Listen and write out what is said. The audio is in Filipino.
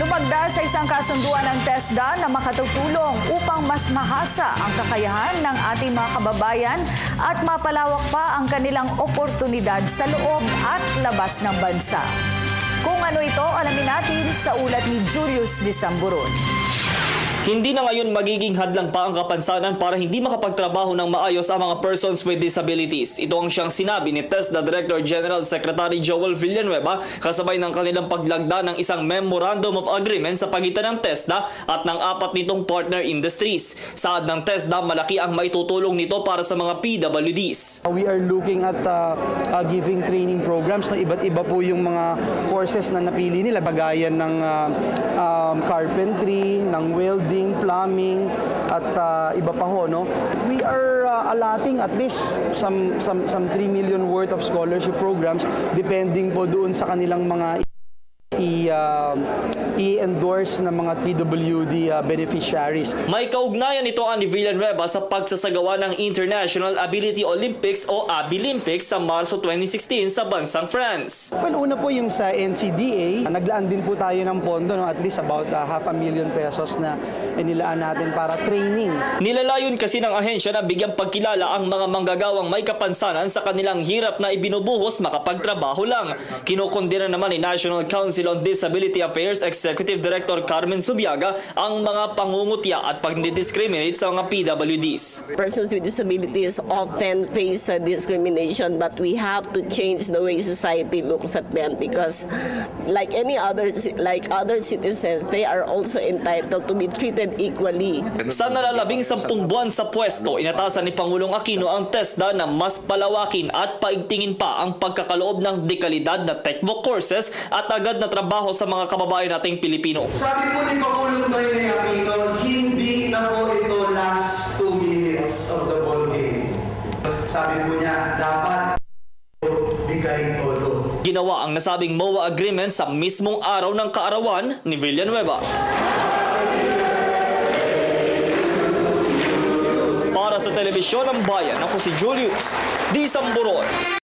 Lumagda sa isang kasunduan ng TESDA na makatutulong upang mas mahasa ang kakayahan ng ating mga kababayan at mapalawak pa ang kanilang oportunidad sa loob at labas ng bansa. Kung ano ito, alamin natin sa ulat ni Julius de Samburon. Hindi na ngayon magiging hadlang pa ang kapansanan para hindi makapagtrabaho ng maayos ang mga persons with disabilities. Ito ang siyang sinabi ni TESDA Director General Secretary Joel Villanueva kasabay ng kanilang paglagda ng isang Memorandum of Agreement sa pagitan ng TESDA at ng 4 nitong partner industries. Saad ng TESDA, malaki ang maitutulong nito para sa mga PWDs. We are looking at giving training programs. Iba't iba po yung mga courses na napili nila, bagayan ng carpentry, ng welding, plumbing at iba pa ho, no? We are allotting at least some 3 million worth of scholarship programs depending po doon sa kanilang mga i-endorse ng mga PWD beneficiaries. May kaugnayan ito ni Villanueva sa pagsasagawa ng International Ability Olympics o Abilimpics sa Marso 2016 sa bansang France. Well, una po yung sa NCDA, naglaan din po tayo ng pondo, no? At least about ₱500,000 pesos na inilaan natin para training. Nilalayon kasi ng ahensya na bigyang pagkilala ang mga manggagawang may kapansanan sa kanilang hirap na ibinubuhos makapagtrabaho lang. Kinukondena naman ni National Council on Disability Affairs Executive Director Carmen Subiaga ang mga pangungutya at pagdidiscriminate sa mga PWDs. Persons with disabilities often face discrimination, but we have to change the way society looks at them because like other citizens, they are also entitled to be treated equally. Sa nalalabing 10 buwan sa pwesto, inatasan ni Pangulong Aquino ang TESDA na mas palawakin at paigtingin pa ang pagkakaloob ng dekalidad na textbook courses at agad na trabaho sa mga kababayan nating Pilipino. Sabi po ni Pangulong Aquino, hindi na po ito last 2 minutes of the ball game. Sabi po niya, dapat bigay todo. Ginawa ang nasabing MOA agreement sa mismong araw ng kaarawan ni Villanueva. Para sa Telebisyon ng Bayan, ako si Julius de Samburon.